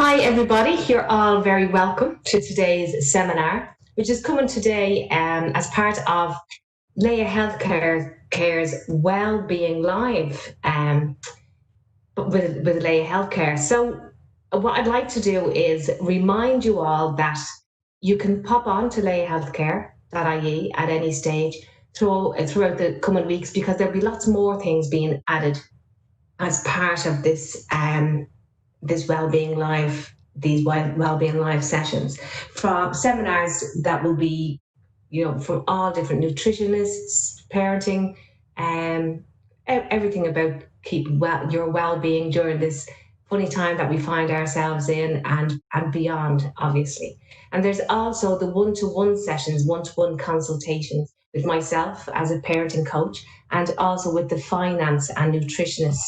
Hi, everybody. You're all very welcome to today's seminar, which is coming today as part of Laya Healthcare's Wellbeing Live with Laya Healthcare. So, what I'd like to do is remind you all that you can pop on to layahealthcare.ie at any stage throughout the coming weeks, because there'll be lots more things being added as part of this Wellbeing Live, these Wellbeing Live sessions, from seminars that will be, from all different nutritionists, parenting, and everything about keeping your well-being during this funny time that we find ourselves in, and beyond, obviously. And there's also the one-to-one sessions, one-to-one consultations with myself as a parenting coach, and also with the finance and nutritionist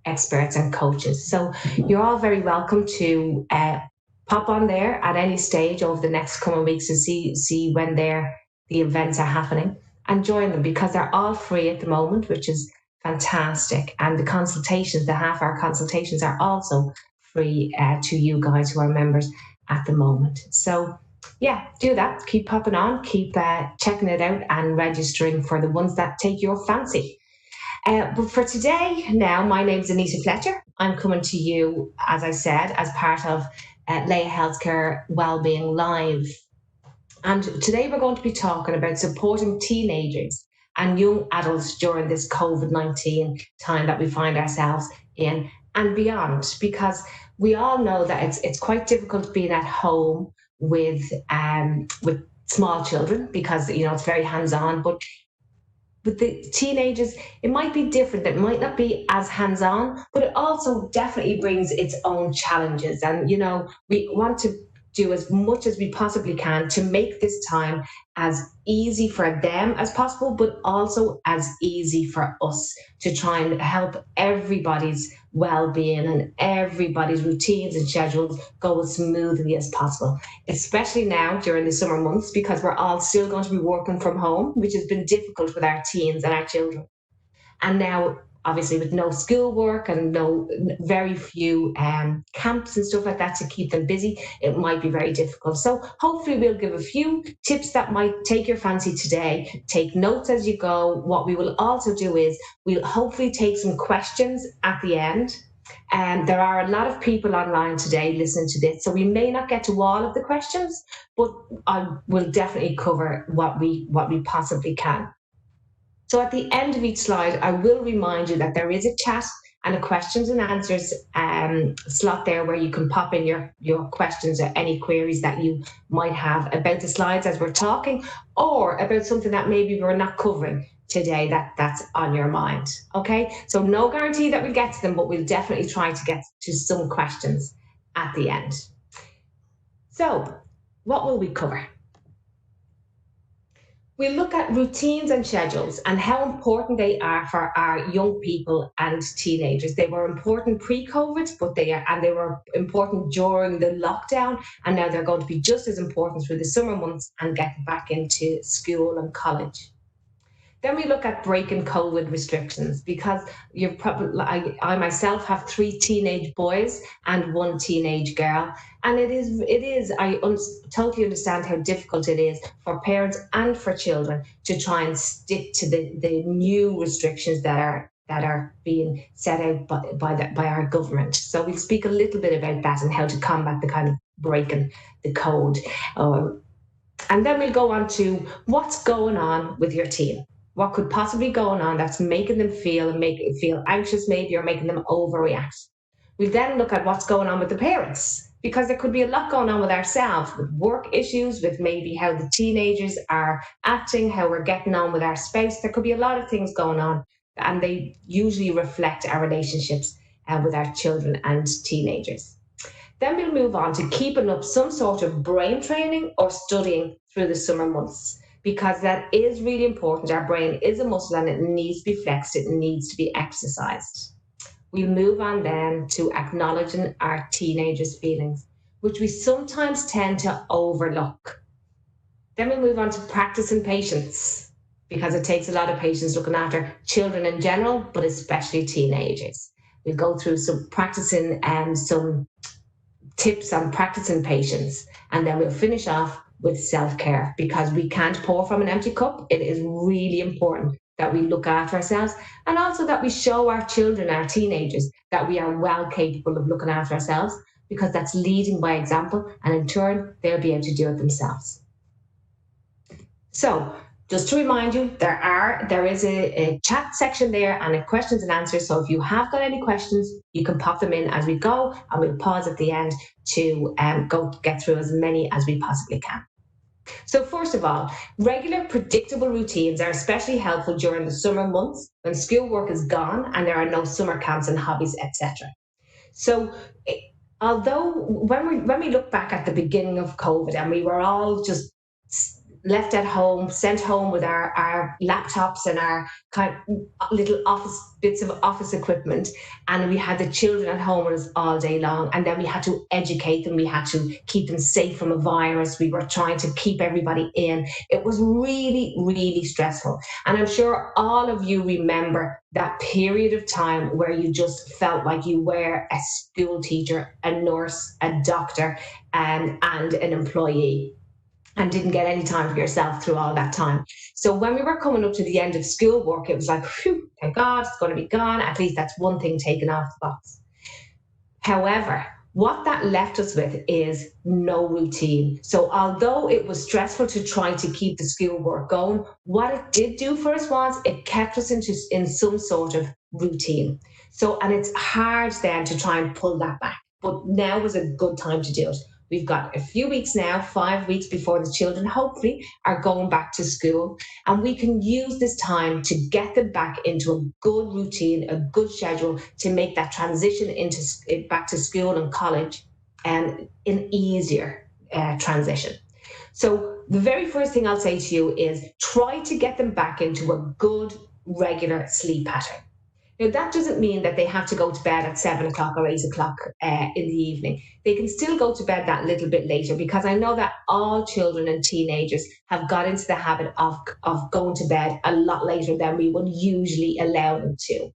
experts and coaches. So you're all very welcome to pop on there at any stage over the next coming weeks to see when the events are happening, and join them, because they're all free at the moment, which is fantastic. And the consultations, the half-hour consultations, are also free to you guys who are members at the moment. So yeah, do that. Keep popping on, keep checking it out and registering for the ones that take your fancy. But for today, now, my name's Anita Fletcher. I'm coming to you, as I said, as part of Laya Healthcare Wellbeing Live. And today we're going to be talking about supporting teenagers and young adults during this COVID-19 time that we find ourselves in and beyond, because we all know that it's quite difficult being at home with small children, because it's very hands-on. But with the teenagers, it might be different. It might not be as hands-on, but it also definitely brings its own challenges. And, we want to do as much as we possibly can to make this time as easy for them as possible, but also as easy for us, to try and help everybody's well-being and everybody's routines and schedules go as smoothly as possible, especially now during the summer months, because we're all still going to be working from home, which has been difficult with our teens and our children. And now, obviously, with no schoolwork and very few camps and stuff like that to keep them busy, it might be very difficult. So hopefully we'll give a few tips that might take your fancy today. Take notes as you go. What we will also do is we'll hopefully take some questions at the end. And there are a lot of people online today listening to this, so we may not get to all of the questions, but I will definitely cover what we possibly can. So at the end of each slide, I will remind you that there is a chat and a questions and answers slot there, where you can pop in your questions or any queries that you might have about the slides as we're talking, or about something that maybe we're not covering today that's on your mind. Okay, so no guarantee that we'll get to them, but we'll definitely try to get to some questions at the end. So what will we cover? We look at routines and schedules and how important they are for our young people and teenagers. They were important pre-COVID, but they were important during the lockdown, and now they're going to be just as important through the summer months and getting back into school and college. Then we look at breaking COVID restrictions, because I myself have 3 teenage boys and 1 teenage girl, and I totally understand how difficult it is for parents and for children to try and stick to the new restrictions that are being set out by our government. So we'll speak a little bit about that and how to combat the kind of breaking the code. And then we'll go on to what's going on with your teen. What could possibly go on that's making them feel anxious, maybe, or making them overreact. We then look at what's going on with the parents, because there could be a lot going on with ourselves, with work issues, with maybe how the teenagers are acting, how we're getting on with our spouse. There could be a lot of things going on, and they usually reflect our relationships with our children and teenagers. Then we'll move on to keeping up some sort of brain training or studying through the summer months, because that is really important. Our brain is a muscle and it needs to be flexed, it needs to be exercised. We'll move on then to acknowledging our teenagers' feelings, which we sometimes tend to overlook. Then we'll move on to practicing patience, because it takes a lot of patience looking after children in general, but especially teenagers. We'll go through some practicing some tips on practicing patience, and then we'll finish off with self-care, because we can't pour from an empty cup. It is really important that we look after ourselves, and also that we show our children, our teenagers, that we are well capable of looking after ourselves, because that's leading by example, and in turn they'll be able to do it themselves. So just to remind you, there is a chat section there and a questions and answers. So if you have got any questions, you can pop them in as we go, and we'll pause at the end to go get through as many as we possibly can. So first of all, regular predictable routines are especially helpful during the summer months when schoolwork is gone and there are no summer camps and hobbies, etc. So although when we look back at the beginning of COVID and we were all just left at home, sent home with our laptops and our kind of little bits of office equipment, and we had the children at home with us all day long, and then we had to educate them, we had to keep them safe from a virus, we were trying to keep everybody in. It was really, really stressful. And I'm sure all of you remember that period of time where you just felt like you were a school teacher, a nurse, a doctor, and an employee, and didn't get any time for yourself through all that time. So when we were coming up to the end of schoolwork, it was like, phew, thank God, it's going to be gone. At least that's one thing taken off the box. However, what that left us with is no routine. So although it was stressful to try to keep the schoolwork going, what it did do for us was it kept us in some sort of routine. So, and it's hard then to try and pull that back, but now was a good time to do it. We've got a few weeks now, 5 weeks before the children hopefully are going back to school, and we can use this time to get them back into a good routine, a good schedule, to make that transition into back to school and college and an easier transition. So the very first thing I'll say to you is try to get them back into a good regular sleep pattern. Now, that doesn't mean that they have to go to bed at 7 o'clock or 8 o'clock in the evening. They can still go to bed that little bit later, because I know that all children and teenagers have got into the habit of going to bed a lot later than we would usually allow them to,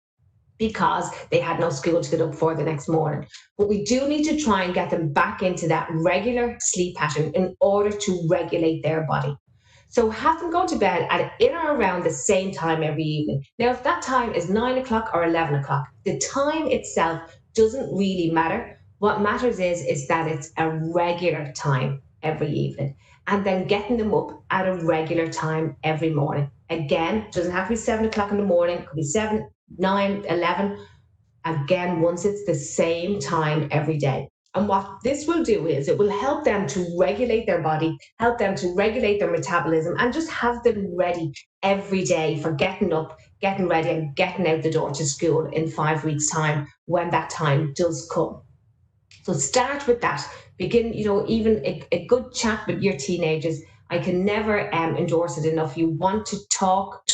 because they had no school to get up for the next morning. But we do need to try and get them back into that regular sleep pattern in order to regulate their body. So have them go to bed at in or around the same time every evening. Now, if that time is 9 o'clock or 11 o'clock, the time itself doesn't really matter. What matters is that it's a regular time every evening, and then getting them up at a regular time every morning. Again, it doesn't have to be 7 o'clock in the morning. It could be 7, 9, 11. Again, once it's the same time every day. And what this will do is it will help them to regulate their body, help them to regulate their metabolism, and just have them ready every day for getting up, getting ready, and getting out the door to school in 5 weeks' time when that time does come. So start with that. Begin, even a good chat with your teenagers. I can never endorse it enough. You want to talk,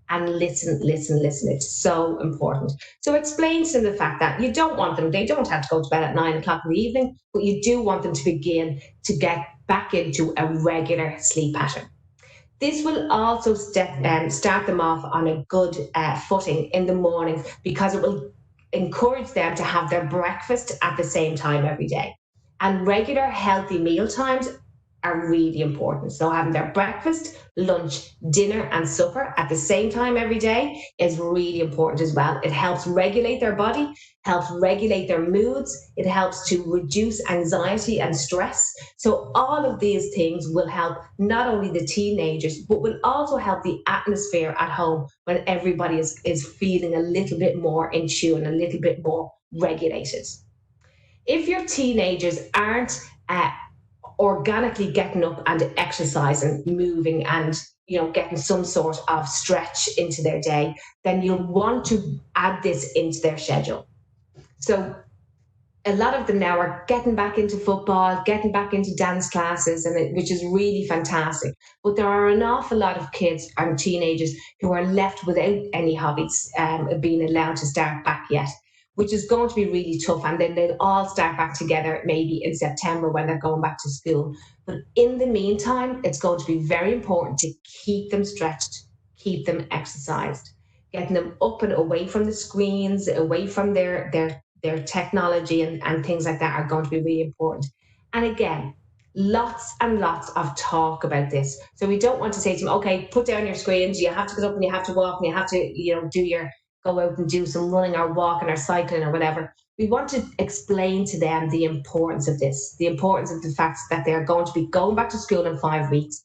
and listen. It's so important. So explain to them the fact that you don't want them, they don't have to go to bed at 9 o'clock in the evening, but you do want them to begin to get back into a regular sleep pattern. This will also start them off on a good footing in the morning, because it will encourage them to have their breakfast at the same time every day. And regular healthy meal times are really important. So having their breakfast, lunch, dinner, and supper at the same time every day is really important as well. It helps regulate their body, helps regulate their moods, it helps to reduce anxiety and stress. So all of these things will help not only the teenagers, but will also help the atmosphere at home when everybody is feeling a little bit more in tune, a little bit more regulated. If your teenagers aren't organically getting up and exercising, moving, and getting some sort of stretch into their day, then you'll want to add this into their schedule. So a lot of them now are getting back into football, getting back into dance classes, which is really fantastic. But there are an awful lot of kids and teenagers who are left without any hobbies being allowed to start back yet, which is going to be really tough. And then they'll all start back together maybe in September when they're going back to school. But in the meantime, it's going to be very important to keep them stretched, keep them exercised, getting them up and away from the screens, away from their their technology and things like that are going to be really important. And again, lots and lots of talk about this. So we don't want to say to them, okay, put down your screens, you have to get up and you have to walk and you have to, go out and do some running or walking or cycling or whatever. We want to explain to them the importance of this, the importance of the fact that they're going to be going back to school in 5 weeks,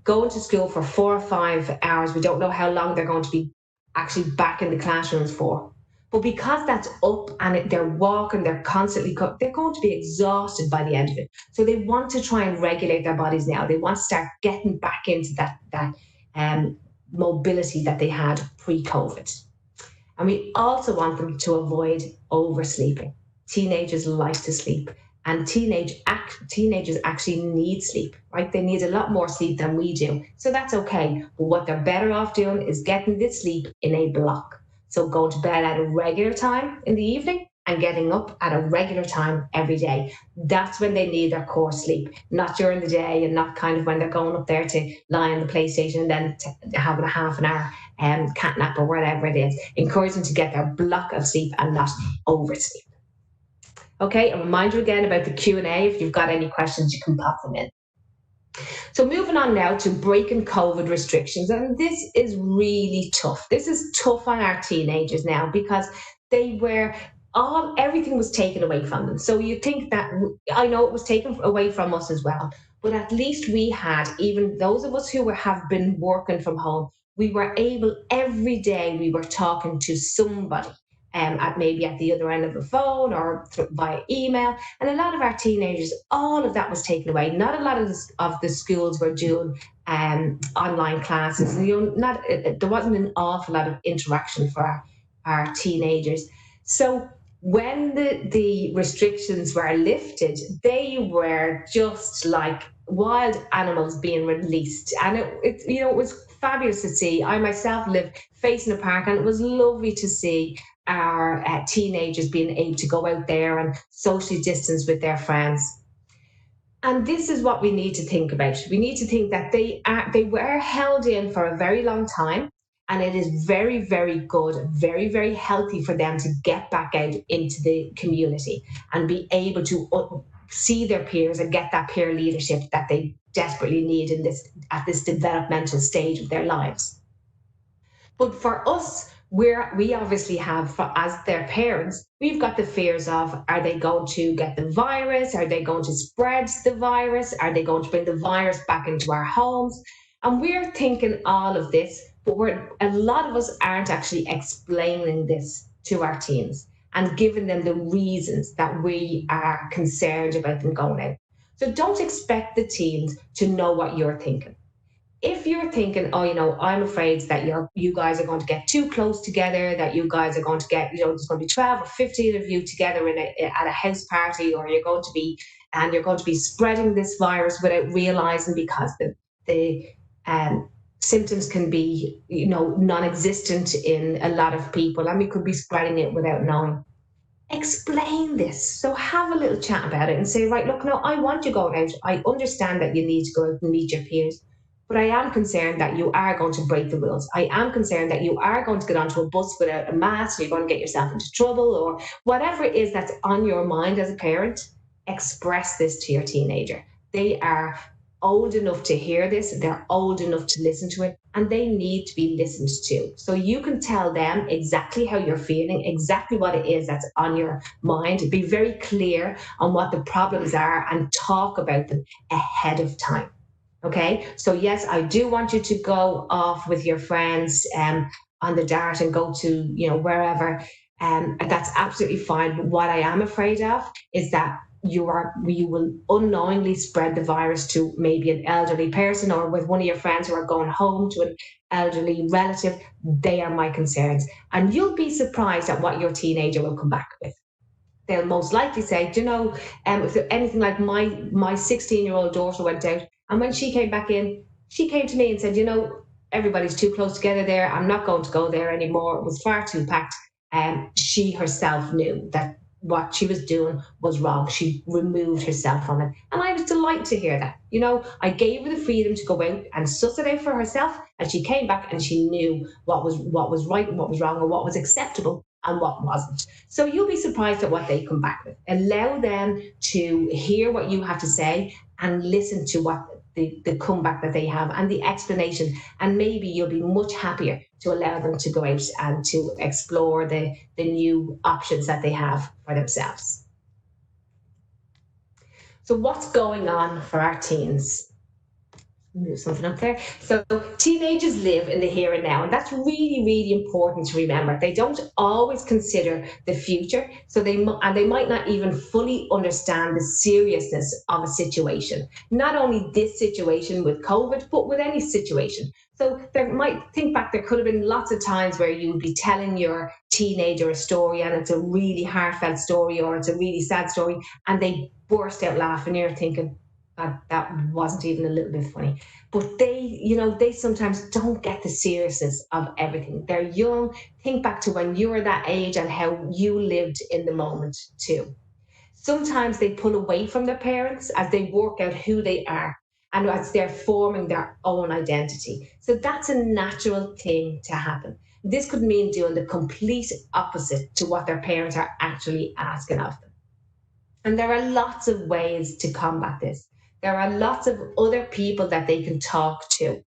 going to school for 4 or 5 hours. We don't know how long they're going to be actually back in the classrooms for. But because that's up and they're walking, they're constantly, they're going to be exhausted by the end of it. So they want to try and regulate their bodies now. They want to start getting back into that mobility that they had pre-COVID. And we also want them to avoid oversleeping. Teenagers like to sleep, and teenagers actually need sleep, right? They need a lot more sleep than we do. So that's okay. But what they're better off doing is getting this sleep in a block. So going to bed at a regular time in the evening and getting up at a regular time every day. That's when they need their core sleep, not during the day and not kind of when they're going up there to lie on the PlayStation and then having a half an hour cat nap or whatever it is. Encourage them to get their block of sleep and not oversleep. Okay, a reminder again about the Q&A. If you've got any questions, you can pop them in. So moving on now to breaking COVID restrictions. And this is really tough. This is tough on our teenagers now because everything was taken away from them. So you think that, I know it was taken away from us as well, but at least we had, even those of us who have been working from home, we were able, every day we were talking to somebody. Maybe at the other end of the phone or via email. And a lot of our teenagers, all of that was taken away. Not a lot of the schools were doing online classes. There wasn't an awful lot of interaction for our teenagers. So when the restrictions were lifted, they were just like wild animals being released. And it was fabulous to see. I myself live facing a park, and it was lovely to see our teenagers being able to go out there and socially distance with their friends. And this is what we need to think about. We need to think that they were held in for a very long time, and it is very, very good, very, very healthy for them to get back out into the community and be able to see their peers and get that peer leadership that they desperately need at this developmental stage of their lives. But for us, we obviously have, as their parents, we've got the fears of, are they going to get the virus? Are they going to spread the virus? Are they going to bring the virus back into our homes? And we're thinking all of this, but a lot of us aren't actually explaining this to our teens and giving them the reasons that we are concerned about them going out. So don't expect the teens to know what you're thinking. If you're thinking, I'm afraid that you guys are going to get too close together, that you guys are going to get, there's going to be 12 or 15 of you together at a house party, or you're going to be spreading this virus without realizing, because the symptoms can be, non-existent in a lot of people, and we could be spreading it without knowing. Explain this. So have a little chat about it and say, right, look, no, I want you going out. I understand that you need to go out and meet your peers. But I am concerned that you are going to break the rules. I am concerned that you are going to get onto a bus without a mask, you're going to get yourself into trouble, or whatever it is that's on your mind as a parent. Express this to your teenager. They are old enough to hear this, they're old enough to listen to it, and they need to be listened to. So you can tell them exactly how you're feeling, exactly what it is that's on your mind. Be very clear on what the problems are and talk about them ahead of time. Okay, so yes, I do want you to go off with your friends on the dart and go to, wherever. And that's absolutely fine. But what I am afraid of is that you will unknowingly spread the virus to maybe an elderly person, or with one of your friends who are going home to an elderly relative. They are my concerns. And you'll be surprised at what your teenager will come back with. They'll most likely say, if anything like my 16-year-old daughter went out, and when she came back in, she came to me and said, everybody's too close together there. I'm not going to go there anymore. It was far too packed. She herself knew that what she was doing was wrong. She removed herself from it. And I was delighted to hear that. I gave her the freedom to go out and suss it out for herself. And she came back and she knew what was right and what was wrong, or what was acceptable and what wasn't. So you'll be surprised at what they come back with. Allow them to hear what you have to say and listen to what the comeback that they have and the explanation. And maybe you'll be much happier to allow them to go out and to explore the new options that they have for themselves. So what's going on for our teens? Move something up there. So teenagers live in the here and now, and that's really, really important to remember. They don't always consider the future, so they might not even fully understand the seriousness of a situation. Not only this situation with COVID, but with any situation. So there might think back, there could have been lots of times where you would be telling your teenager a story, and it's a really heartfelt story, or it's a really sad story, and they burst out laughing. You're thinking, that wasn't even a little bit funny. But they sometimes don't get the seriousness of everything. They're young. Think back to when you were that age and how you lived in the moment too. Sometimes they pull away from their parents as they work out who they are and as they're forming their own identity. So that's a natural thing to happen. This could mean doing the complete opposite to what their parents are actually asking of them. And there are lots of ways to combat this. There are lots of other people that they can talk to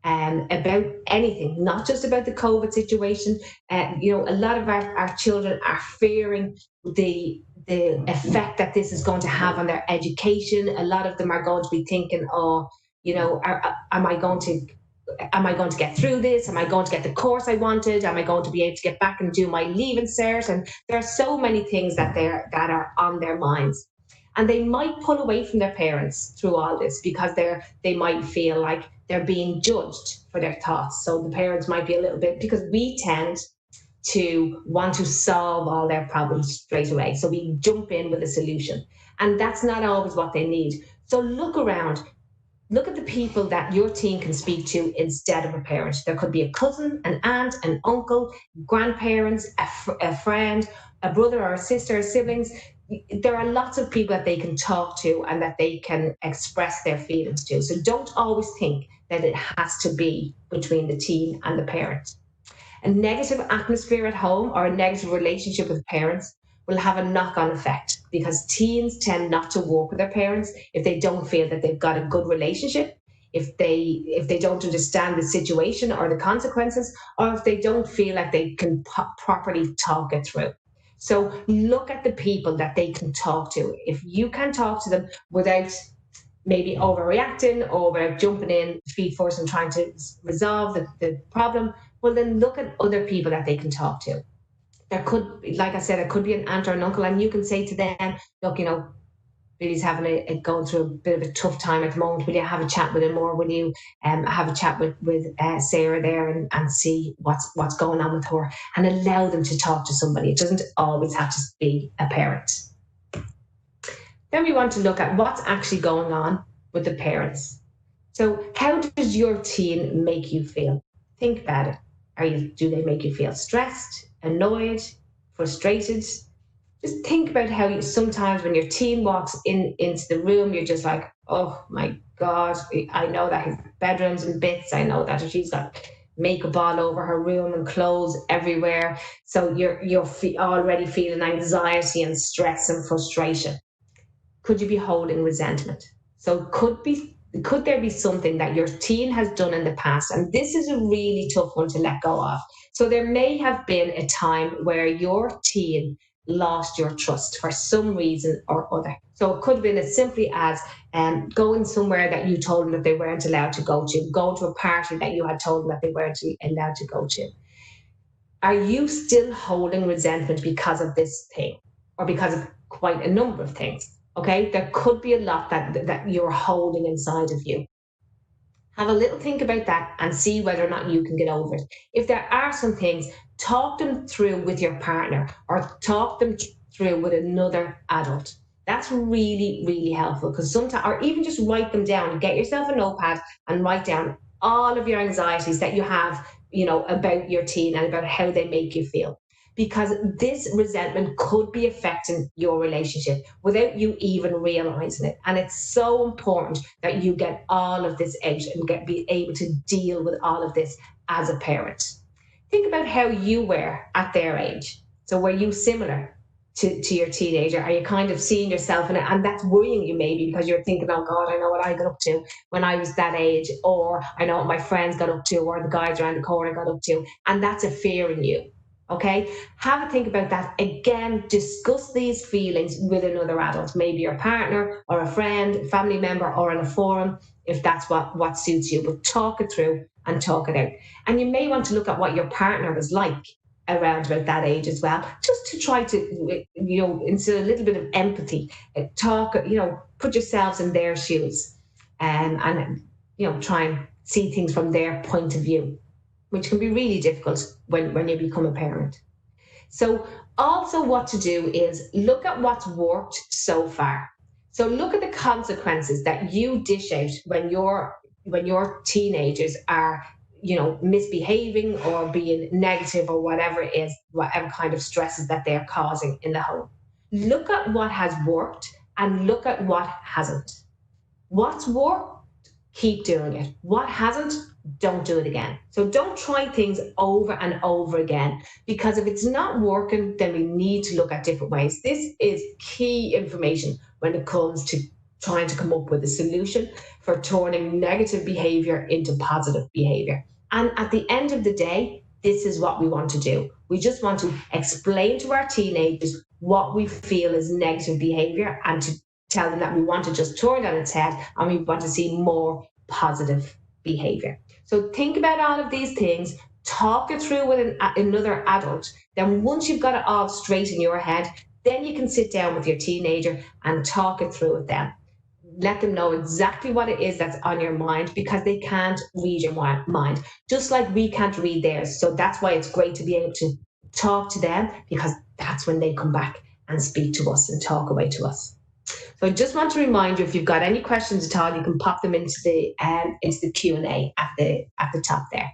about anything, not just about the COVID situation. A lot of our children are fearing the effect that this is going to have on their education. A lot of them are going to be thinking, oh, am I going to get through this? Am I going to get the course I wanted? Am I going to be able to get back and do my leaving cert? And there are so many things that are on their minds. And they might pull away from their parents through all this because they might feel like they're being judged for their thoughts. So the parents might be a little bit, because we tend to want to solve all their problems straight away. So we jump in with a solution. And that's not always what they need. So look around. Look at the people that your teen can speak to instead of a parent. There could be a cousin, an aunt, an uncle, grandparents, a friend, a brother or a sister, siblings. There are lots of people that they can talk to and that they can express their feelings to. So don't always think that it has to be between the teen and the parent. A negative atmosphere at home or a negative relationship with parents will have a knock-on effect, because teens tend not to work with their parents if they don't feel that they've got a good relationship, if they don't understand the situation or the consequences, or if they don't feel like they can properly talk it through. So look at the people that they can talk to. If you can talk to them without maybe overreacting or without jumping in feet first and trying to resolve the problem, well, then look at other people that they can talk to. There could, like I said, it could be an aunt or an uncle, and you can say to them, look, Billy's having going through a bit of a tough time at the moment. Will you have a chat with him, or will you have a chat with Sarah there and see what's going on with her, and allow them to talk to somebody. It doesn't always have to be a parent. Then we want to look at what's actually going on with the parents. So how does your teen make you feel? Think about it. Do they make you feel stressed, annoyed, frustrated? Just think about how sometimes when your teen walks into the room, you're just like, oh my God, I know that his bedroom's in bits. I know that she's got makeup all over her room and clothes everywhere. So you're already feeling anxiety and stress and frustration. Could you be holding resentment? So could there be something that your teen has done in the past? And this is a really tough one to let go of. So there may have been a time where your teen lost your trust for some reason or other. So it could have been as simply as going somewhere that you told them that they weren't allowed to go to a party that you had told them that they weren't allowed to go to. Are you still holding resentment because of this thing, or because of quite a number of things? Okay, there could be a lot that you're holding inside of you. Have a little think about that and see whether or not you can get over it. If there are some things, talk them through with your partner, or talk them through with another adult. That's really, really helpful, because sometimes, or even just write them down. Get yourself a notepad and write down all of your anxieties that you have, about your teen and about how they make you feel. Because this resentment could be affecting your relationship without you even realizing it. And it's so important that you get all of this out and be able to deal with all of this as a parent. Think about how you were at their age. So were you similar to your teenager? Are you kind of seeing yourself in it? And that's worrying you maybe because you're thinking, oh God, I know what I got up to when I was that age, or I know what my friends got up to, or the guys around the corner got up to. And that's a fear in you. Okay, have a think about that. Again, discuss these feelings with another adult, maybe your partner or a friend, family member, or in a forum, if that's what suits you. But talk it through and talk it out. And you may want to look at what your partner was like around about that age as well, just to try to, instill a little bit of empathy. Talk, put yourselves in their shoes, and try and see things from their point of view, which can be really difficult when you become a parent. So also what to do is look at what's worked so far. So look at the consequences that you dish out when your teenagers are, misbehaving or being negative or whatever it is, whatever kind of stresses that they're causing in the home. Look at what has worked and look at what hasn't. What's worked, keep doing it. What hasn't, don't do it again. So don't try things over and over again, because if it's not working, then we need to look at different ways. This is key information when it comes to trying to come up with a solution for turning negative behavior into positive behavior. And at the end of the day, this is what we want to do. We just want to explain to our teenagers what we feel is negative behavior and to tell them that we want to just turn it on its head and we want to see more positive behavior. So think about all of these things, talk it through with another adult. Then once you've got it all straight in your head, then you can sit down with your teenager and talk it through with them. Let them know exactly what it is that's on your mind, because they can't read your mind, just like we can't read theirs. So that's why it's great to be able to talk to them, because that's when they come back and speak to us and talk away to us. So I just want to remind you, if you've got any questions at all, you can pop them into the Q&A at the top there.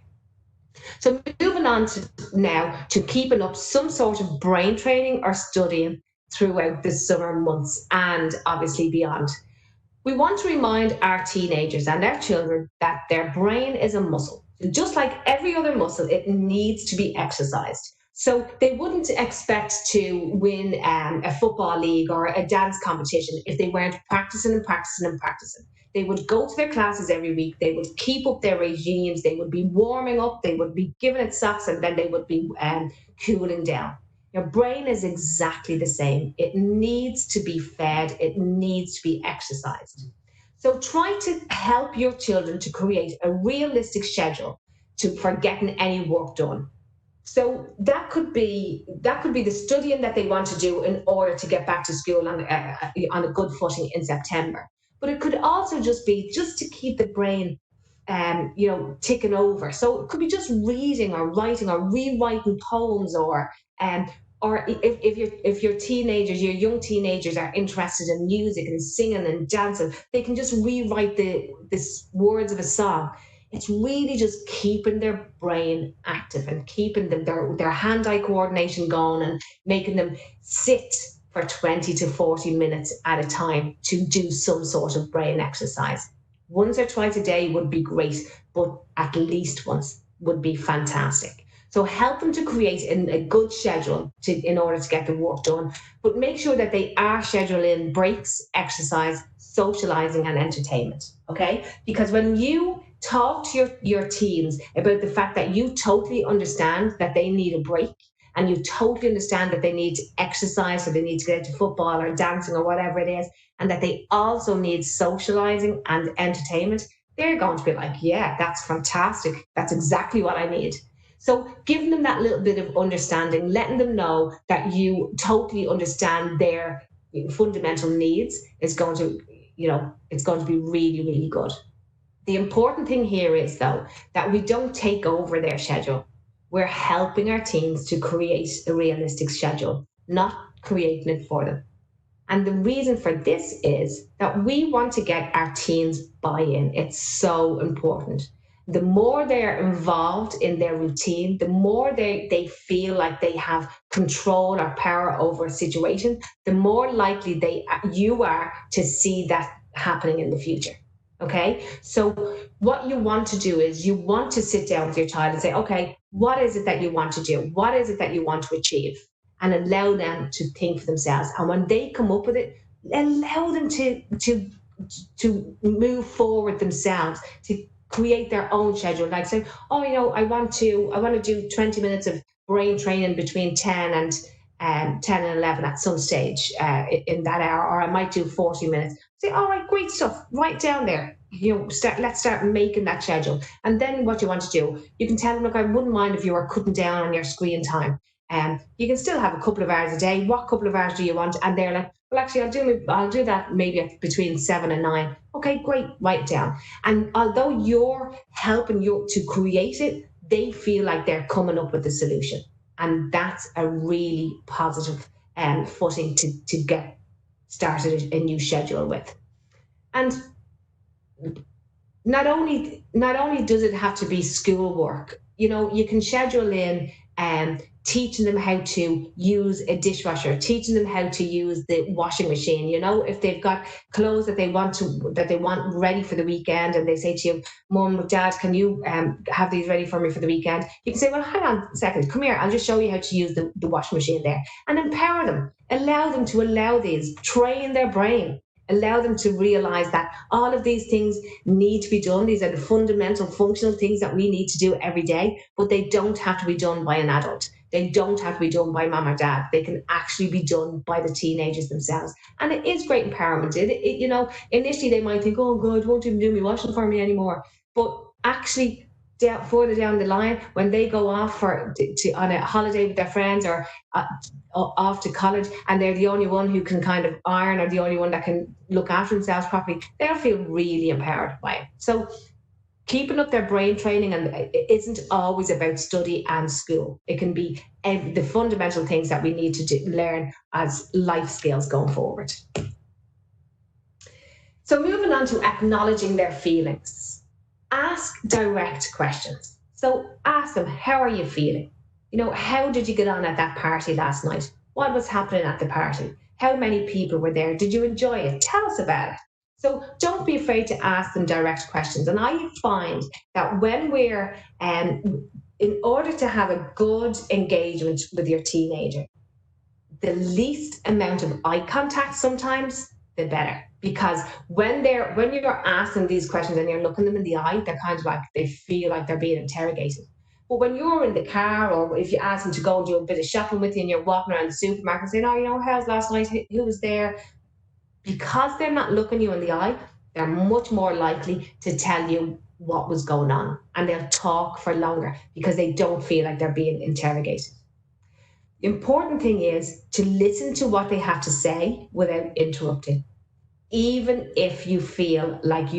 So moving on to now to keeping up some sort of brain training or studying throughout the summer months and obviously beyond. We want to remind our teenagers and our children that their brain is a muscle. Just like every other muscle, it needs to be exercised. So they wouldn't expect to win a football league or a dance competition if they weren't practicing and practicing and practicing. They would go to their classes every week. They would keep up their regimes. They would be warming up. They would be giving it socks, and then they would be cooling down. Your brain is exactly the same. It needs to be fed. It needs to be exercised. So try to help your children to create a realistic schedule for getting any work done. So that could be the studying that they want to do in order to get back to school on a good footing in September. But it could also just be to keep the brain, ticking over. So it could be just reading or writing or rewriting poems, or if your teenagers, your young teenagers are interested in music and singing and dancing, they can just rewrite the words of a song. It's really just keeping their brain active and keeping their hand-eye coordination going and making them sit for 20 to 40 minutes at a time to do some sort of brain exercise. Once or twice a day would be great, but at least once would be fantastic. So help them to create a good schedule in order to get the work done, but make sure that they are scheduling breaks, exercise, socializing, and entertainment, okay? Because when you talk to your teens about the fact that you totally understand that they need a break, and you totally understand that they need to exercise, or they need to get into football or dancing or whatever it is, and that they also need socializing and entertainment, they're going to be like, yeah, that's fantastic. That's exactly what I need. So giving them that little bit of understanding, letting them know that you totally understand their fundamental needs is going to, it's going to be really, really good. The important thing here is, though, that we don't take over their schedule. We're helping our teens to create a realistic schedule, not creating it for them. And the reason for this is that we want to get our teens buy-in. It's so important. The more they are involved in their routine, the more they feel like they have control or power over a situation, the more likely you are to see that happening in the future. Okay, so what you want to do is you want to sit down with your child and say, okay, what is it that you want to do? What is it that you want to achieve? and allow them to think for themselves. And when they come up with it, allow them to move forward themselves, to create their own schedule. Like say, oh, I want to do 20 minutes of brain training between 10 and 11 at some stage in that hour, or I might do 40 minutes. Say, all right, great stuff. Write down there. Let's start making that schedule. And then what you want to do, you can tell them, look, I wouldn't mind if you were cutting down on your screen time. You can still have a couple of hours a day. What couple of hours do you want? And they're like, well, actually, I'll do that maybe between 7 and 9. Okay, great. Write it down. And although you're helping you to create it, they feel like they're coming up with the solution. And that's a really positive footing to get started a new schedule with. And not only does it have to be schoolwork, you can schedule in teaching them how to use a dishwasher, teaching them how to use the washing machine. If they've got clothes that they want ready for the weekend, and they say to you, Mum, Dad, can you have these ready for me for the weekend? You can say, well, hang on a second, come here, I'll just show you how to use the washing machine there, and empower them, allow them to allow these, train their brain. Allow them to realize that all of these things need to be done. These are the fundamental functional things that we need to do every day, but they don't have to be done by an adult. They don't have to be done by mom or dad. They can actually be done by the teenagers themselves. And it is great empowerment. Initially they might think, oh God, won't even do me washing for me anymore. But actually, further down the line, when they go off on a holiday with their friends, or off to college, and they're the only one who can kind of iron, or the only one that can look after themselves properly, they'll feel really empowered by it. So keeping up their brain training, and it isn't always about study and school. It can be the fundamental things that we need to learn as life skills going forward. So moving on to acknowledging their feelings. Ask direct questions. So ask them, how are you feeling? How did you get on at that party last night? What was happening at the party? How many people were there? Did you enjoy it? Tell us about it. So don't be afraid to ask them direct questions. And I find that when we're, in order to have a good engagement with your teenager, the least amount of eye contact sometimes, the better. Because when you're asking these questions and you're looking them in the eye, they're kind of like, they feel like they're being interrogated. But when you're in the car, or if you ask them to go and do a bit of shopping with you, and you're walking around the supermarket saying, oh, how's last night? Who was there? Because they're not looking you in the eye, they're much more likely to tell you what was going on. And they'll talk for longer because they don't feel like they're being interrogated. The important thing is to listen to what they have to say without interrupting. Even if you feel like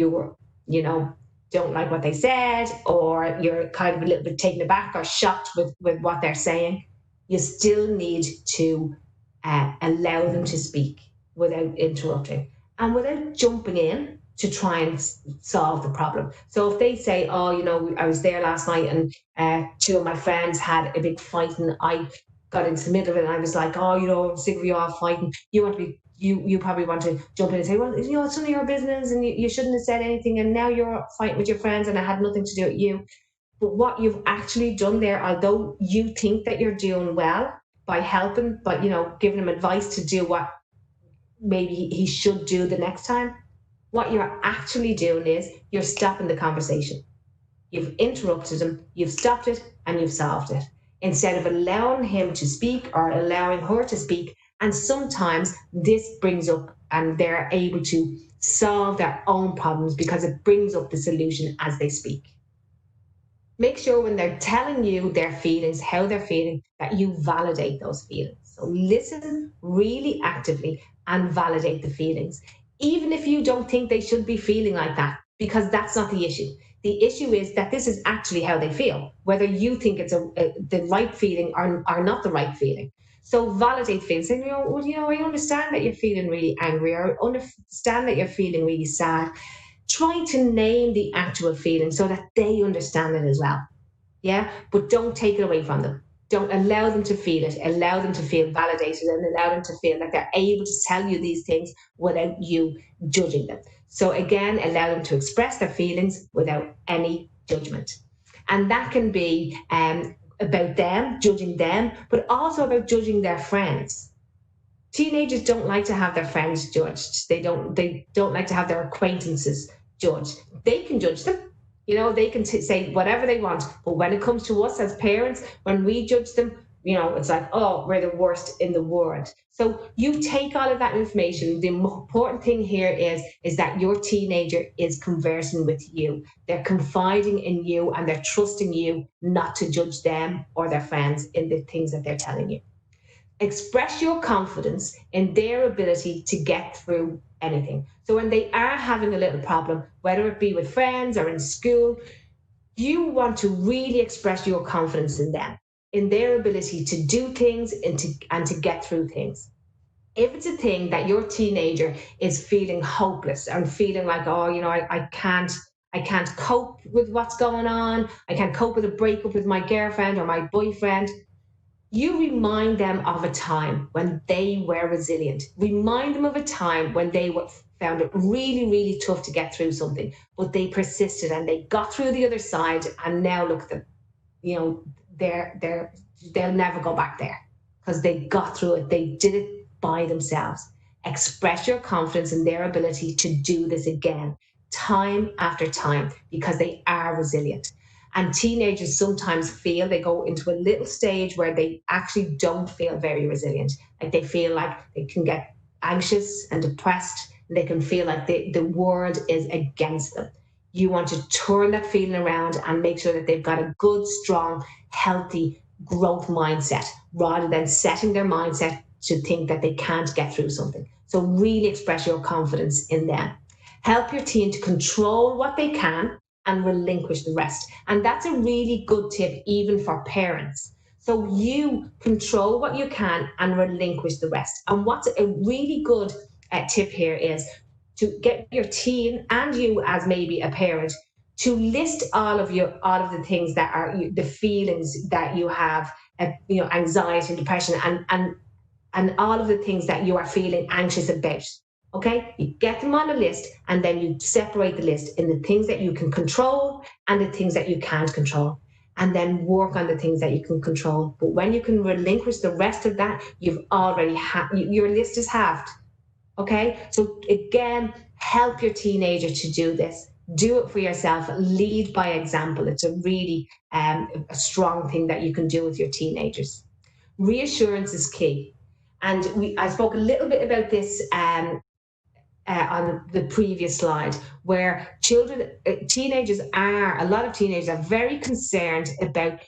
don't like what they said, or you're kind of a little bit taken aback or shocked with what they're saying, you still need to allow them to speak without interrupting and without jumping in to try and solve the problem. So if they say, oh, I was there last night and two of my friends had a big fight, and I got into the middle of it, and I was like, oh, I'm sick of you all fighting. You probably want to jump in and say, well, it's none of your business, and you shouldn't have said anything, and now you're fighting with your friends, and it had nothing to do with you. But what you've actually done there, although you think that you're doing well by helping, but giving him advice to do what maybe he should do the next time, what you're actually doing is you're stopping the conversation. You've interrupted him, you've stopped it, and you've solved it, instead of allowing him to speak or allowing her to speak. And sometimes this brings up, and they're able to solve their own problems because it brings up the solution as they speak. Make sure when they're telling you their feelings, how they're feeling, that you validate those feelings. So listen really actively and validate the feelings, even if you don't think they should be feeling like that, because that's not the issue. The issue is that this is actually how they feel, whether you think it's the right feeling or not the right feeling. So validate feelings. Say, I understand that you're feeling really angry, or I understand that you're feeling really sad. Try to name the actual feeling so that they understand it as well. Yeah, but don't take it away from them. Don't allow them to feel it. Allow them to feel validated, and allow them to feel like they're able to tell you these things without you judging them. So again, allow them to express their feelings without any judgment. And that can be about them, judging them, but also about judging their friends. Teenagers don't like to have their friends judged. They don't like to have their acquaintances judged. They can judge them. They can say whatever they want. But when it comes to us as parents, when we judge them, it's like, oh, we're the worst in the world. So you take all of that information. The important thing here is that your teenager is conversing with you. They're confiding in you and they're trusting you not to judge them or their friends in the things that they're telling you. Express your confidence in their ability to get through anything. So when they are having a little problem, whether it be with friends or in school, you want to really express your confidence in them, in their ability to do things and to get through things. If it's a thing that your teenager is feeling hopeless and feeling like, oh, I can't cope with what's going on. I can't cope with a breakup with my girlfriend or my boyfriend. You remind them of a time when they were resilient. Remind them of a time when they found it really, really tough to get through something, but they persisted and they got through the other side. And now look at them. You know, they'll never go back there because they got through it. They did it by themselves. Express your confidence in their ability to do this again, time after time, because they are resilient. And teenagers sometimes feel they go into a little stage where they actually don't feel very resilient. Like they feel like they can get anxious and depressed, and they can feel like the world is against them. You want to turn that feeling around and make sure that they've got a good, strong, healthy growth mindset rather than setting their mindset to think that they can't get through something. So really express your confidence in them. Help your teen to control what they can and relinquish the rest. And that's a really good tip, even for parents. So you control what you can and relinquish the rest. And what's a really good tip here is to get your teen and you as maybe a parent to list all of the things that are the feelings that you have, anxiety and depression, and all of the things that you are feeling anxious about. Okay, you get them on a list and then you separate the list in the things that you can control and the things that you can't control, and then work on the things that you can control. But when you can relinquish the rest of that, you've already your list is halved. Okay, so again, help your teenager to do this. Do it for yourself. Lead by example. It's a really a strong thing that you can do with your teenagers. Reassurance is key. And I spoke a little bit about this on the previous slide, where a lot of teenagers are very concerned about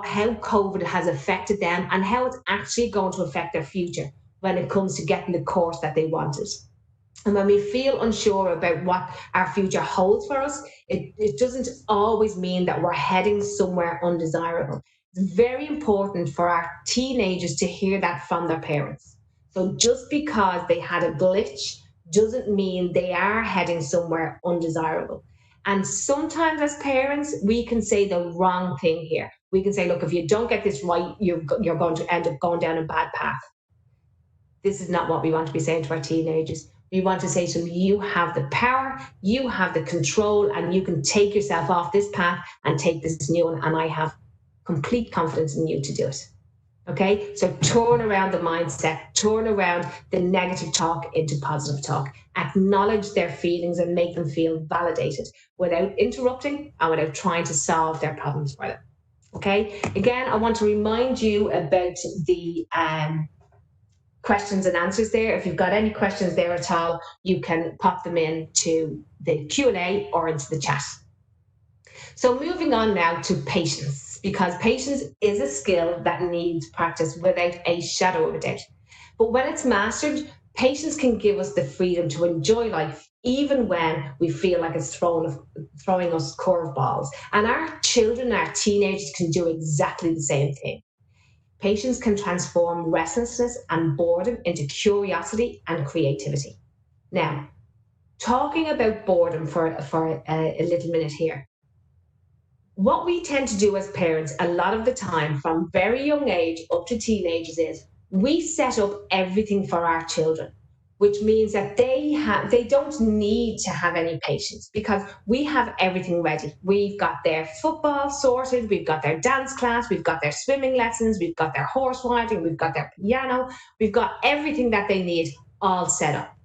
how COVID has affected them and how it's actually going to affect their future when it comes to getting the course that they wanted. And when we feel unsure about what our future holds for us, it doesn't always mean that we're heading somewhere undesirable. It's very important for our teenagers to hear that from their parents. So just because they had a glitch doesn't mean they are heading somewhere undesirable. And sometimes as parents, we can say the wrong thing here. We can say, look, if you don't get this right, you're going to end up going down a bad path. This is not what we want to be saying to our teenagers. We want to say to them, you have the power, you have the control, and you can take yourself off this path and take this new one. And I have complete confidence in you to do it. Okay, so turn around the mindset, turn around the negative talk into positive talk. Acknowledge their feelings and make them feel validated without interrupting and without trying to solve their problems for them. Okay, again, I want to remind you about the questions and answers there. If you've got any questions there at all, you can pop them into the Q&A or into the chat. So moving on now to patience, because patience is a skill that needs practice without a shadow of a doubt. But when it's mastered, patience can give us the freedom to enjoy life, even when we feel like it's throwing us curveballs. And our children, our teenagers can do exactly the same thing. Patience can transform restlessness and boredom into curiosity and creativity. Now, talking about boredom for a little minute here. What we tend to do as parents a lot of the time from very young age up to teenagers is we set up everything for our children. which means that they don't need to have any patience because we have everything ready. We've got their football sorted, we've got their dance class, we've got their swimming lessons, we've got their horse riding, we've got their piano, we've got everything that they need all set up.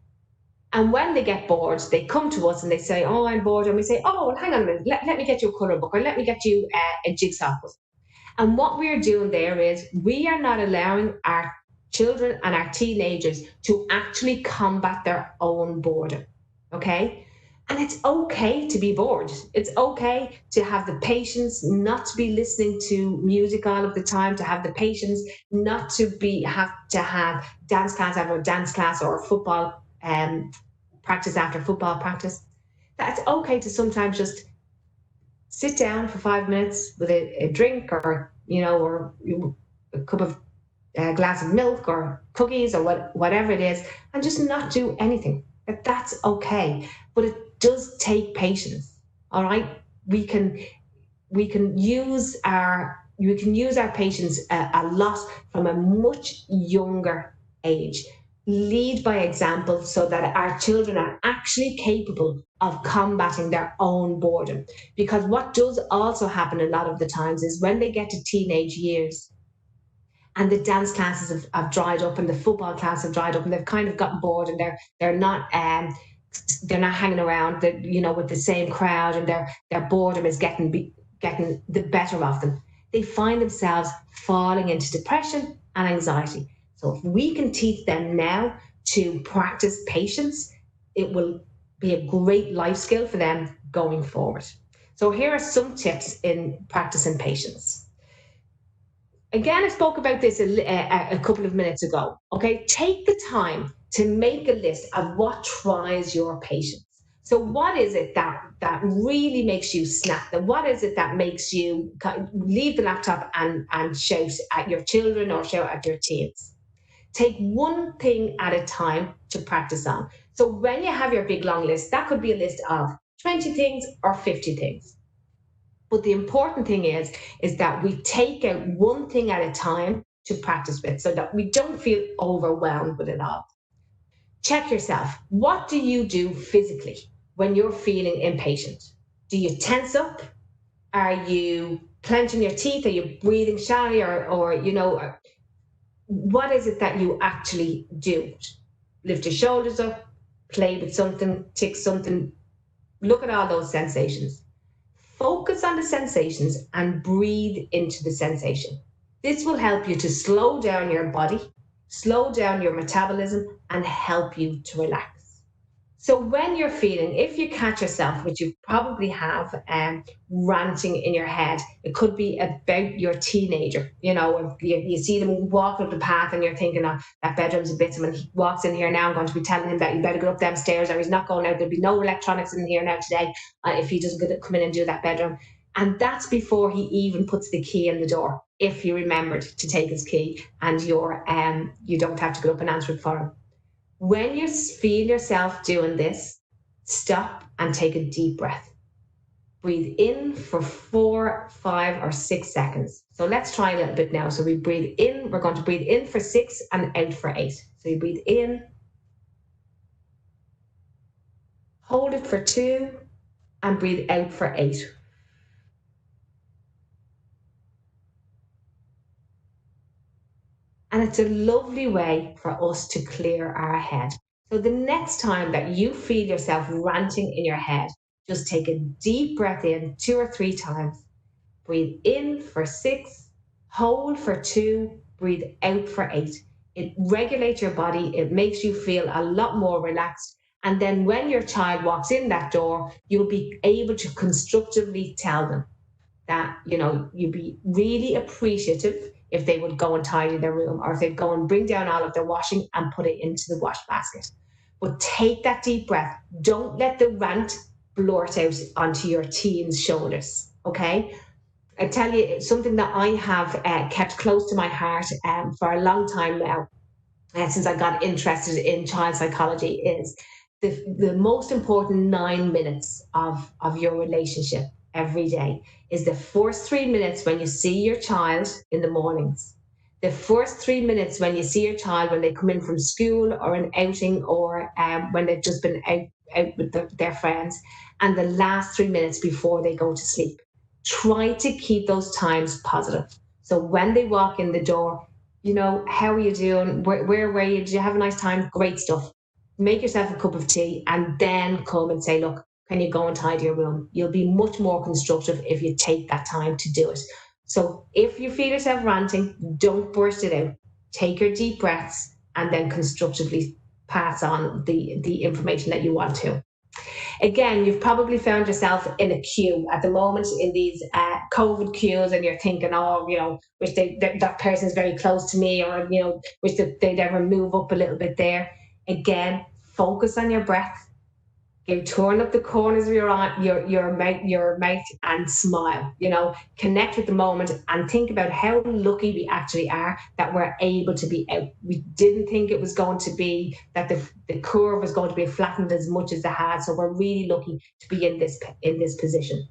And when they get bored, they come to us and they say, "Oh, I'm bored." And we say, "Oh, well, hang on a minute. Let me get you a colour book, or let me get you a jigsaw puzzle." And what we're doing there is we are not allowing our children and our teenagers to actually combat their own boredom. Okay? And it's okay to be bored. It's okay to have the patience not to be listening to music all of the time, to have the patience not to be have to have dance class after dance class or football practice after football practice. That's okay to sometimes just sit down for 5 minutes with a drink, or or a cup of a glass of milk or cookies or whatever it is, and just not do anything. That's okay, but it does take patience. All right, we can use our patience a lot from a much younger age. Lead by example so that our children are actually capable of combating their own boredom. Because what does also happen a lot of the times is when they get to teenage years and the dance classes have dried up and the football class have dried up and they've kind of gotten bored and they're not hanging around with the same crowd, and their boredom is getting the better of them. They find themselves falling into depression and anxiety. So if we can teach them now to practice patience, it will be a great life skill for them going forward. So here are some tips in practicing patience. Again, I spoke about this a couple of minutes ago. Okay, take the time to make a list of what tries your patience. So, what is it that really makes you snap? And what is it that makes you leave the laptop and shout at your children or shout at your teens? Take one thing at a time to practice on. So, when you have your big long list, that could be a list of 20 things or 50 things. But the important thing is that we take out one thing at a time to practice with so that we don't feel overwhelmed with it all. Check yourself. What do you do physically when you're feeling impatient? Do you tense up? Are you clenching your teeth? Are you breathing shallowly? Or what is it that you actually do? Lift your shoulders up, play with something, tick something. Look at all those sensations. Focus on the sensations and breathe into the sensation. This will help you to slow down your body, slow down your metabolism, and help you to relax. So when you're feeling, if you catch yourself, which you probably have, ranting in your head, it could be about your teenager. If you see them walk up the path and you're thinking, "Oh, that bedroom's a bit, when he walks in here now, I'm going to be telling him that you better go up them stairs, or he's not going out. There'll be no electronics in here now today if he doesn't come in and do that bedroom." And that's before he even puts the key in the door, if he remembered to take his key and you don't have to go up and answer it for him. When you feel yourself doing this, stop and take a deep breath. Breathe in for 4, 5, or 6 seconds. So let's try a little bit now. So we breathe in, we're going to breathe in for 6 and out for 8. So you breathe in, hold it for 2, and breathe out for 8. And it's a lovely way for us to clear our head. So the next time that you feel yourself ranting in your head, just take a deep breath in 2 or 3 times. Breathe in for 6, hold for 2, breathe out for 8. It regulates your body, it makes you feel a lot more relaxed. And then when your child walks in that door, you'll be able to constructively tell them that, you'd be really appreciative if they would go and tidy their room, or if they'd go and bring down all of their washing and put it into the wash basket. But take that deep breath. Don't let the rant blurt out onto your teen's shoulders, okay? I tell you, something that I have kept close to my heart for a long time now, since I got interested in child psychology, is the most important 9 minutes of your relationship every day is the first 3 minutes when you see your child in the mornings, The first 3 minutes when you see your child, when they come in from school or an outing, or when they've just been out with their friends, and the last 3 minutes before they go to sleep. Try to keep those times positive. So when they walk in the door, how are you doing? Where were you? Did you have a nice time? Great stuff. Make yourself a cup of tea and then come and say, look, can you go and tidy your room? You'll be much more constructive if you take that time to do it. So if you feel yourself ranting, don't burst it out. Take your deep breaths and then constructively pass on the information that you want to. Again, you've probably found yourself in a queue at the moment in these COVID queues, and you're thinking, oh, wish that person's very close to me, or, wish that they'd ever move up a little bit there. Again, focus on your breath. You turn up the corners of your mouth and smile. Connect with the moment and think about how lucky we actually are that we're able to be out. We didn't think it was going to be that the curve was going to be flattened as much as it has. So we're really lucky to be in this position.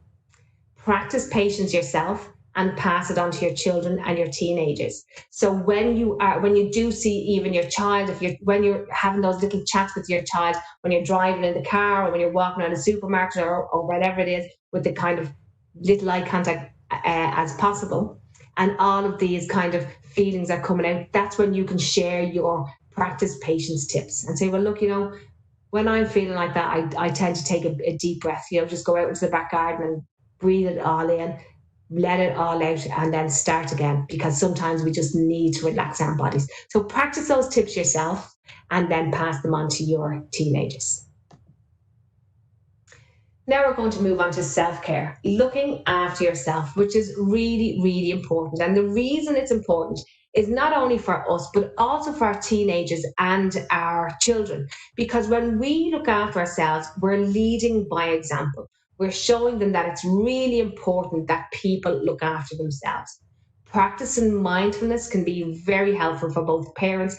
Practice patience yourself and pass it on to your children and your teenagers. So when you do see even your child, when you're having those little chats with your child, when you're driving in the car or when you're walking around a supermarket or whatever it is, with the kind of little eye contact as possible, and all of these kind of feelings are coming out, that's when you can share your practice patience tips and say, well, look, when I'm feeling like that, I tend to take a deep breath, just go out into the back garden and breathe it all in, let it all out, and then start again, because sometimes we just need to relax our bodies. So practice those tips yourself and then pass them on to your teenagers. Now we're going to move on to self-care, looking after yourself, which is really, really important. And the reason it's important is not only for us, but also for our teenagers and our children. Because when we look after ourselves, we're leading by example. We're showing them that it's really important that people look after themselves. Practicing mindfulness can be very helpful for both parents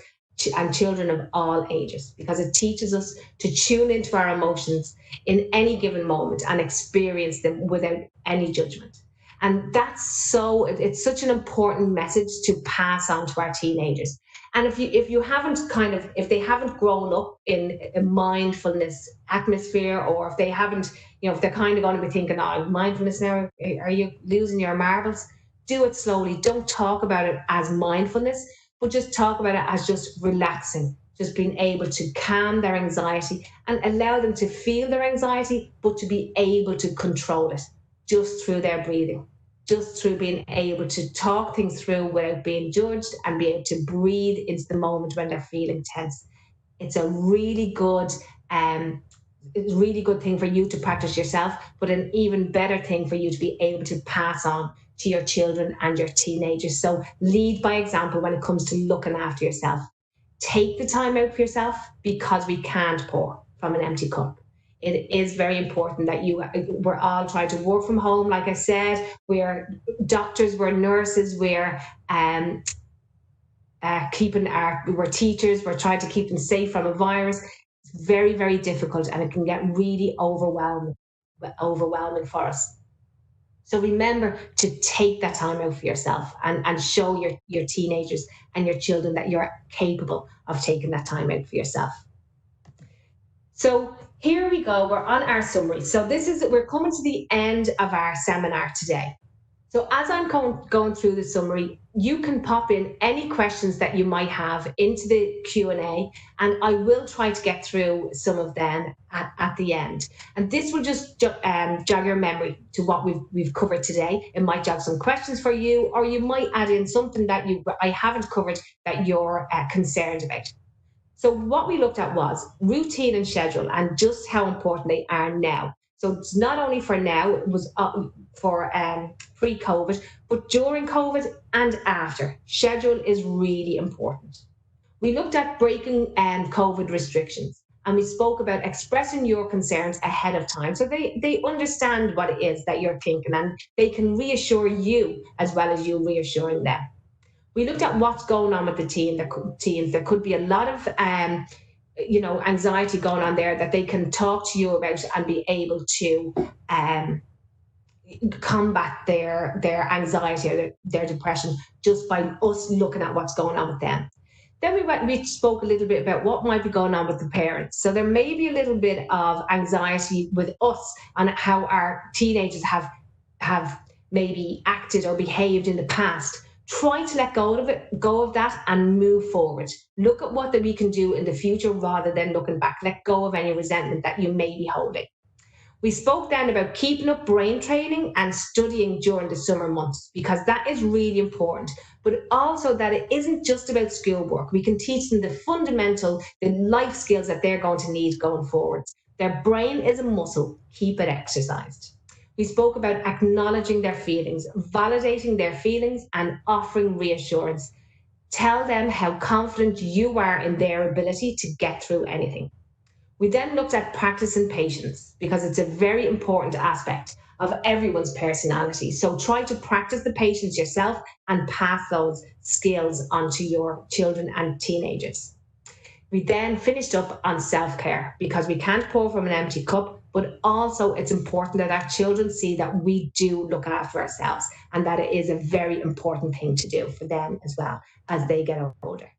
and children of all ages, because it teaches us to tune into our emotions in any given moment and experience them without any judgment. And it's such an important message to pass on to our teenagers. And if they haven't grown up in a mindfulness atmosphere, or if they haven't, if they're kind of going to be thinking, oh, mindfulness now, are you losing your marbles? Do it slowly. Don't talk about it as mindfulness, but just talk about it as just relaxing, just being able to calm their anxiety and allow them to feel their anxiety, but to be able to control it just through their breathing, just through being able to talk things through without being judged, and be able to breathe into the moment when they're feeling tense. It's a really good thing for you to practice yourself, but an even better thing for you to be able to pass on to your children and your teenagers. So lead by example when it comes to looking after yourself. Take the time out for yourself, because we can't pour from an empty cup. It is very important that we're all trying to work from home. Like I said, we're doctors, we're nurses, we're teachers, we're trying to keep them safe from a virus. It's very, very difficult, and it can get really overwhelming for us. So remember to take that time out for yourself, and show your teenagers and your children that you're capable of taking that time out for yourself. So here we go, we're on our summary. So we're coming to the end of our seminar today. So as I'm going through the summary, you can pop in any questions that you might have into the Q&A, and I will try to get through some of them at the end. And this will just jog your memory to what we've covered today. It might jog some questions for you, or you might add in something that I haven't covered that you're concerned about. So what we looked at was routine and schedule, and just how important they are now. So it's not only for now, it was for pre-COVID, but during COVID and after. Schedule is really important. We looked at breaking COVID restrictions, and we spoke about expressing your concerns ahead of time, so they understand what it is that you're thinking, and they can reassure you as well as you reassuring them. We looked at what's going on with the teens. There could be a lot of anxiety going on there that they can talk to you about and be able to combat their anxiety or their depression just by us looking at what's going on with them. Then we spoke a little bit about what might be going on with the parents. So there may be a little bit of anxiety with us on how our teenagers have maybe acted or behaved in the past. Try to let go of that, and move forward. Look at what that we can do in the future rather than looking back. Let go of any resentment that you may be holding. We spoke then about keeping up brain training and studying during the summer months, because that is really important, but also that it isn't just about schoolwork. We can teach them the life skills that they're going to need going forward. Their brain is a muscle, keep it exercised. We spoke about acknowledging their feelings, validating their feelings, and offering reassurance. Tell them how confident you are in their ability to get through anything. We then looked at practicing patience, because it's a very important aspect of everyone's personality. So try to practice the patience yourself and pass those skills onto your children and teenagers. We then finished up on self-care, because we can't pour from an empty cup, but also it's important that our children see that we do look after ourselves, and that it is a very important thing to do for them as well as they get older.